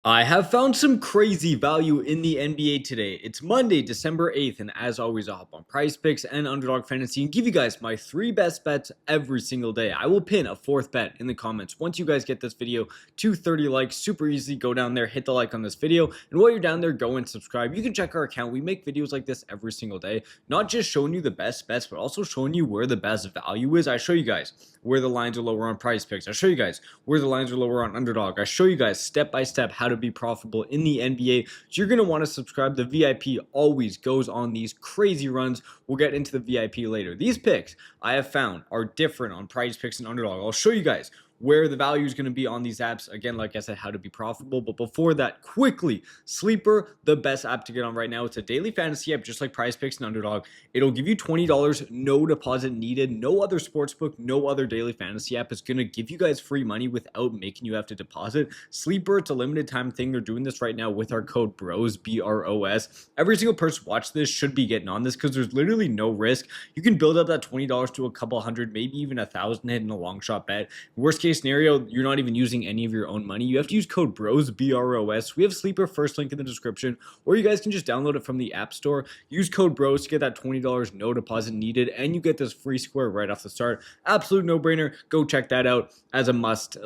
I have found some crazy value in the NBA today. It's Monday, December 8th, and as always, I'll hop on PrizePicks and Underdog Fantasy and give you guys my three best bets every single day. I will pin a fourth bet in the comments. Once you guys get this video to 30 likes, super easy, go down there, hit the like on this video, and while you're down there, go and subscribe. You can check our account. We make videos like this every single day, not just showing you the best bets, but also showing you where the best value is. I show you guys where the lines are lower on PrizePicks. I show you guys where the lines are lower on Underdog. I show you guys step by step how to be profitable in the NBA. So you're going to want to subscribe. The VIP always goes on these crazy runs. We'll get into the VIP later. These picks I have found are different on PrizePicks and Underdog. I'll show you guys where the value is going to be on these apps. Again, like I said, how to be profitable. But before that, quickly, Sleeper, the best app to get on right now. It's a daily fantasy app, just like PrizePicks and Underdog. It'll give you $20, no deposit needed. No other sportsbook, no other daily fantasy app is going to give you guys free money without making you have to deposit. Sleeper, it's a limited time thing. They're doing this right now with our code BROS, BROS. Every single person watch this should be getting on this because there's literally no risk. You can build up that $20 to a couple hundred, maybe even $1,000 hitting a long shot bet. Worst case scenario, you're not even using any of your own money. You have to use code BROS, BROS. We have Sleeper, first link in the description, or you guys can just download it from the App Store. Use code BROS to get that $20, no deposit needed, and you get this free square right off the start. Absolute no-brainer. Go check that out as a must.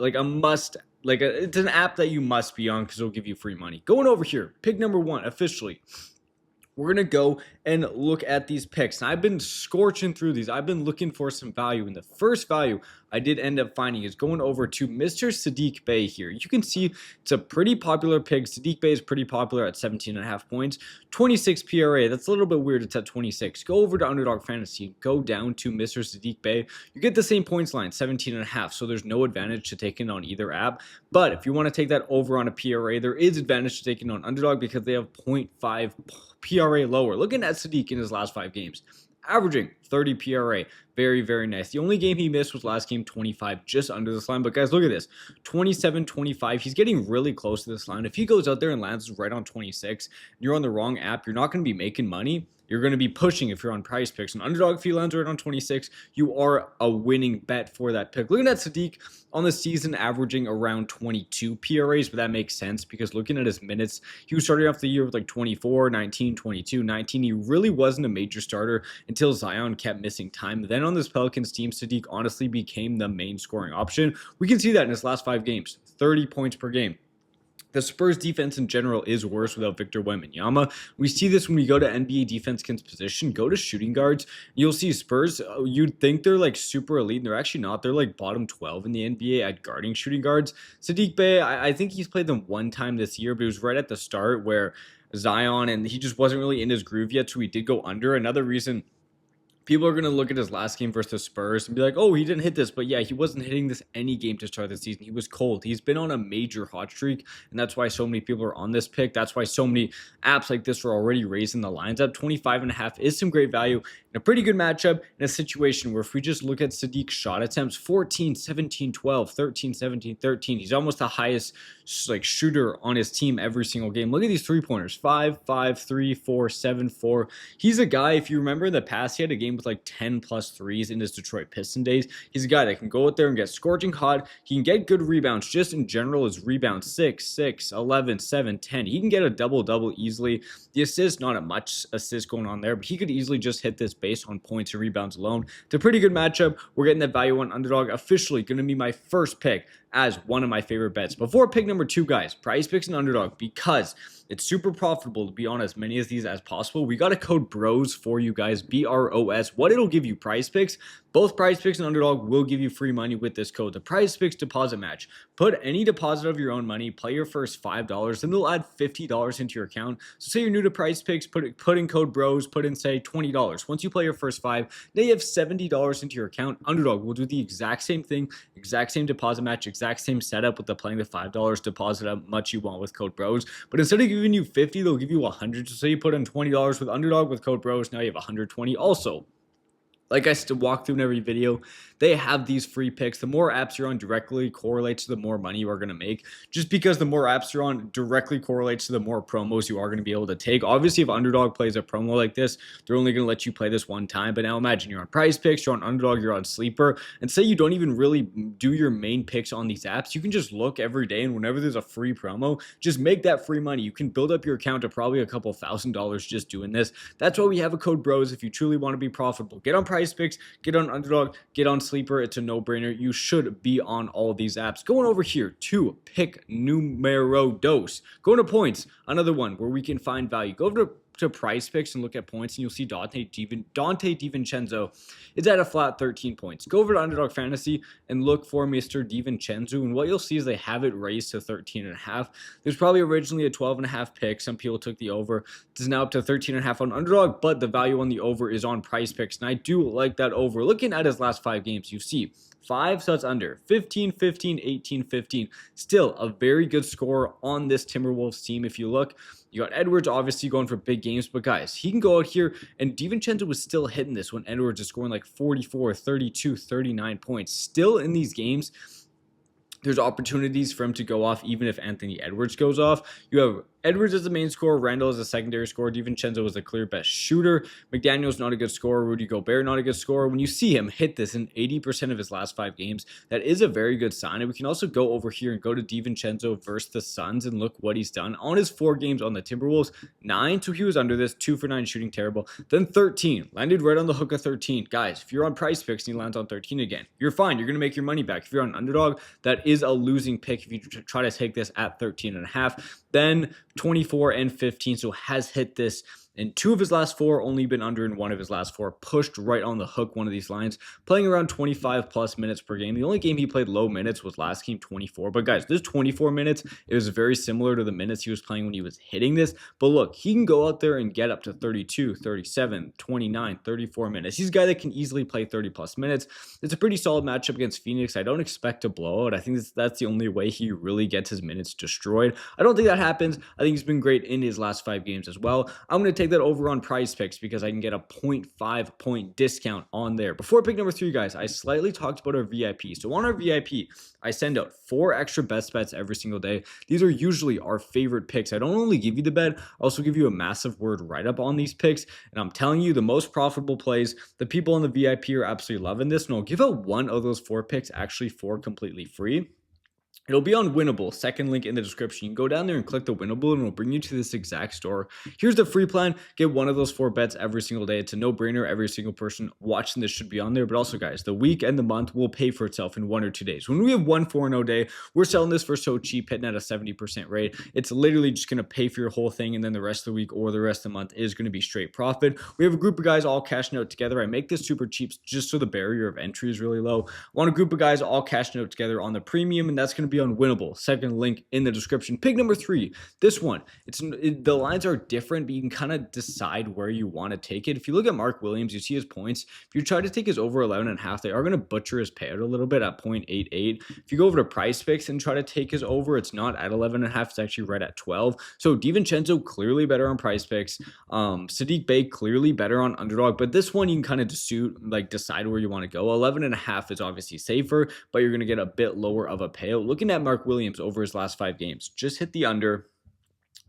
It's an app that you must be on because it'll give you free money. Going over here, pick number one officially. We're going to go and look at these picks. And I've been scorching through these. I've been looking for some value. And the first value I did end up finding is going over to Mr. Saddiq Bey here. You can see it's a pretty popular pick. Saddiq Bey is pretty popular at 17.5 points. 26 PRA. That's a little bit weird. It's at 26. Go over to Underdog Fantasy. Go down to Mr. Saddiq Bey. You get the same points line, 17.5. So there's no advantage to taking on either app. But if you want to take that over on a PRA, there is advantage to taking on Underdog because they have 0.5 PRA lower. Looking at Saddiq in his last 5 games, averaging 30 PRA. Very, very nice. The only game he missed was last game, 25, just under this line. But guys, look at this, 27, 25. He's getting really close to this line. If he goes out there and lands right on 26, and you're on the wrong app, you're not going to be making money. You're going to be pushing if you're on PrizePicks. And Underdog, if he lands right on 26, you are a winning bet for that pick. Looking at Saddiq on the season, averaging around 22 PRAs, but that makes sense because looking at his minutes, he was starting off the year with like 24, 19, 22, 19. He really wasn't a major starter until Zion kept missing time. Then on this Pelicans team, Saddiq honestly became the main scoring option. We can see that in his last 5 games, 30 points per game. The Spurs defense in general is worse without Victor Wembanyama. We see this when we go to NBA defense against position. Go to shooting guards. You'll see Spurs, you'd think they're like super elite, and they're actually not. They're like bottom 12 in the NBA at guarding shooting guards. Saddiq Bey, I think he's played them one time this year, but it was right at the start where Zion, and he just wasn't really in his groove yet, so he did go under. Another reason people are going to look at his last game versus the Spurs and be like, oh, he didn't hit this. But yeah, he wasn't hitting this any game to start the season. He was cold. He's been on a major hot streak, and that's why so many people are on this pick. That's why so many apps like this are already raising the lines up. 25.5 is some great value in a pretty good matchup in a situation where if we just look at Saddiq's shot attempts, 14, 17, 12, 13, 17, 13. He's almost the highest shooter on his team every single game. Look at these three-pointers, 5, 5, 3, 4, 7, 4. He's a guy, if you remember in the past, he had a game with like 10 plus threes in his Detroit Piston days. He's a guy that can go out there and get scorching hot. He can get good rebounds. Just in general, his rebounds 6, 6, 11, 7, 10. He can get a double-double easily. The assist, not a much assist going on there, but he could easily just hit this based on points and rebounds alone. It's a pretty good matchup. We're getting that value on Underdog. Officially going to be my first pick as one of my favorite bets. Before pick number 2, guys, PrizePicks and Underdog, because it's super profitable to be on as many of these as possible. We got a code BROS for you guys, BROS. What it'll give you, PrizePicks, both PrizePicks and Underdog will give you free money with this code. The PrizePicks deposit match. Put any deposit of your own money, play your first $5, then they'll add $50 into your account. So say you're new to PrizePicks, put in code BROS, put in say $20. Once you play your first 5, then you have $70 into your account. Underdog will do the exact same thing, exact same deposit match, exact same setup with the playing the $5 deposit how much you want with code BROS. But instead of giving you 50, they'll give you 100. So say you put in $20 with Underdog with code BROS, now you have 120. Also, Like I still walk through in every video, they have these free picks. The more apps you're on directly correlates to the more money you are going to make. Just because the more apps you're on directly correlates to the more promos you are going to be able to take. Obviously, if Underdog plays a promo like this, they're only going to let you play this one time. But now imagine you're on PrizePicks, you're on Underdog, you're on Sleeper, and say you don't even really do your main picks on these apps. You can just look every day, and whenever there's a free promo, just make that free money. You can build up your account to probably a couple $1,000 just doing this. That's why we have a code BROS if you truly want to be profitable. Get on PrizePicks, get on Underdog, get on Sleeper. It's a no-brainer. You should be on all of these apps. Going over here to pick numero dos. Going to points, another one where we can find value. Go over to PrizePicks and look at points, and you'll see Dante DiVincenzo is at a flat 13 points. Go over to Underdog Fantasy and look for Mr. DiVincenzo, and what you'll see is they have it raised to 13.5. There's probably originally a 12.5 pick. Some people took the over. It's now up to 13.5 on Underdog, but the value on the over is on PrizePicks, and I do like that over. Looking at his last 5 games, you see 5 sets under, 15, 15, 18, 15. Still a very good score on this Timberwolves team. If you look, you got Edwards obviously going for big games, but guys, he can go out here, and DiVincenzo was still hitting this when Edwards is scoring like 44, 32, 39 points. Still in these games, there's opportunities for him to go off even if Anthony Edwards goes off. You have Edwards is the main scorer, Randall is the secondary scorer, DiVincenzo is the clear best shooter, McDaniel's not a good scorer, Rudy Gobert not a good scorer. When you see him hit this in 80% of his last 5 games, that is a very good sign. And we can also go over here and go to DiVincenzo versus the Suns and look what he's done. On his 4 games on the Timberwolves, 9, so he was under this, 2 for 9 shooting, terrible. Then 13, landed right on the hook of 13. Guys, if you're on PrizePicks and he lands on 13 again, you're fine. You're going to make your money back. If you're on Underdog, that is a losing pick if you try to take this at 13.5. Then 24 and 15, so has hit this in 2 of his last 4, only been under in 1 of his last 4, pushed right on the hook one of these lines, playing around 25 plus minutes per game. The only game he played low minutes was last game, 24. But guys, this 24 minutes, it was very similar to the minutes he was playing when he was hitting this. But look, he can go out there and get up to 32, 37, 29, 34 minutes. He's a guy that can easily play 30 plus minutes. It's a pretty solid matchup against Phoenix. I don't expect a blowout. I think that's the only way he really gets his minutes destroyed. I don't think that happens. I think he's been great in his last 5 games as well. I'm going to take that over on PrizePicks because I can get a 0.5 point discount on there. Before pick number 3, guys, I slightly talked about our VIP. So on our VIP, I send out 4 extra best bets every single day. These are usually our favorite picks. I don't only give you the bet, I also give you a massive word write-up on these picks. And I'm telling you, the most profitable plays, the people on the VIP are absolutely loving this. And I'll give out 1 of those 4 picks actually for completely free. It'll be on Winible, second link in the description. You can go down there and click the Winible and it'll bring you to this exact store. Here's the free plan. Get 1 of those 4 bets every single day. It's a no-brainer. Every single person watching this should be on there. But also, guys, the week and the month will pay for itself in 1 or 2 days. When we have 1 4-0 day, we're selling this for so cheap, hitting at a 70% rate. It's literally just going to pay for your whole thing, and then the rest of the week or the rest of the month is going to be straight profit. We have a group of guys all cashing out together. I make this super cheap just so the barrier of entry is really low. I want a group of guys all cashing out together on the premium, and that's going to be on Winnable. Second link in the description. Pick number 3, this one, the lines are different, but you can kind of decide where you want to take it. If you look at Mark Williams, you see his points. If you try to take his over 11.5, they are going to butcher his payout a little bit at 0.88. If you go over to PrizePicks and try to take his over, it's not at 11.5, it's actually right at 12. So DiVincenzo clearly better on PrizePicks. Sadiq Bey clearly better on Underdog, but this one you can kind of decide where you want to go. 11.5 is obviously safer, but you're going to get a bit lower of a payout. Looking at Mark Williams over his last 5 games, just hit the under.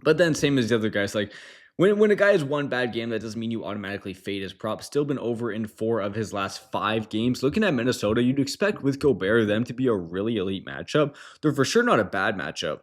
But then same as the other guys, like when a guy has 1 bad game, that doesn't mean you automatically fade his prop. Still been over in 4 of his last 5 games. Looking at Minnesota, you'd expect with Gobert them to be a really elite matchup. They're for sure not a bad matchup,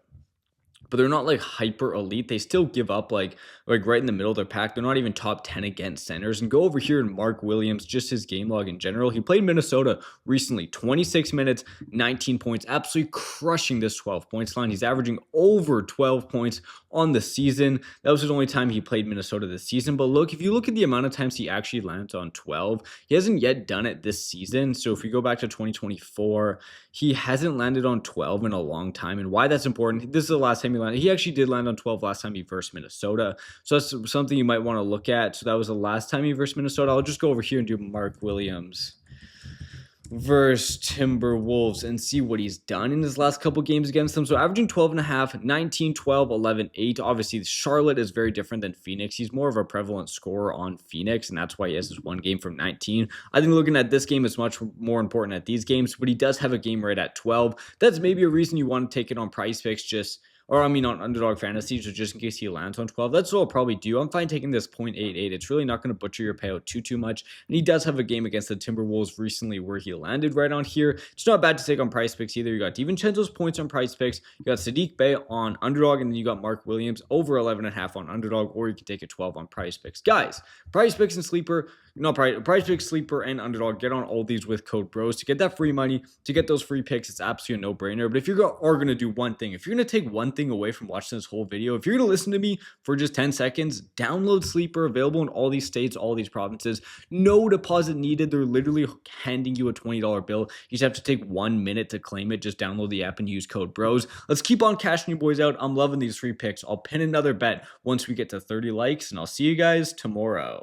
but they're not like hyper elite. They still give up like right in the middle of their pack. They're not even top 10 against centers. And go over here in Mark Williams, just his game log in general. He played Minnesota recently, 26 minutes, 19 points, absolutely crushing this 12 points line. He's averaging over 12 points on the season. That was his only time he played Minnesota this season. But look, if you look at the amount of times he actually lands on 12, he hasn't yet done it this season. So if we go back to 2024, he hasn't landed on 12 in a long time. And why that's important, this is the last time he landed. He actually did land on 12 last time he versed Minnesota. So that's something you might want to look at. So that was the last time he versed Minnesota. I'll just go over here and do Mark Williams. versus Timberwolves and see what he's done in his last couple games against them. So averaging 12.5, 19, 12, 11, 8. Obviously, Charlotte is very different than Phoenix. He's more of a prevalent scorer on Phoenix, and that's why he has this one game from 19. I think looking at this game is much more important at these games, but he does have a game right at 12. That's maybe a reason you want to take it on PrizePicks, on Underdog Fantasy, so just in case he lands on 12. That's what I'll probably do. I'm fine taking this 0.88. It's really not going to butcher your payout too much. And he does have a game against the Timberwolves recently where he landed right on here. It's not bad to take on PrizePicks either. You got DiVincenzo's points on PrizePicks. You got Saddiq Bey on Underdog, and then you got Mark Williams over 11.5 on Underdog, or you can take a 12 on PrizePicks. Guys, PrizePicks and Sleeper, PrizePicks, Sleeper, and Underdog. Get on all these with code BROS to get that free money, to get those free picks. It's absolutely a no-brainer. But if you are going to do one thing, if you're going to take one thing away from watching this whole video, if you're going to listen to me for just 10 seconds, download Sleeper, available in all these states, all these provinces. No deposit needed. They're literally handing you a $20 bill. You just have to take 1 minute to claim it. Just download the app and use code BROS. Let's keep on cashing you boys out. I'm loving these free picks. I'll pin another bet once we get to 30 likes, and I'll see you guys tomorrow.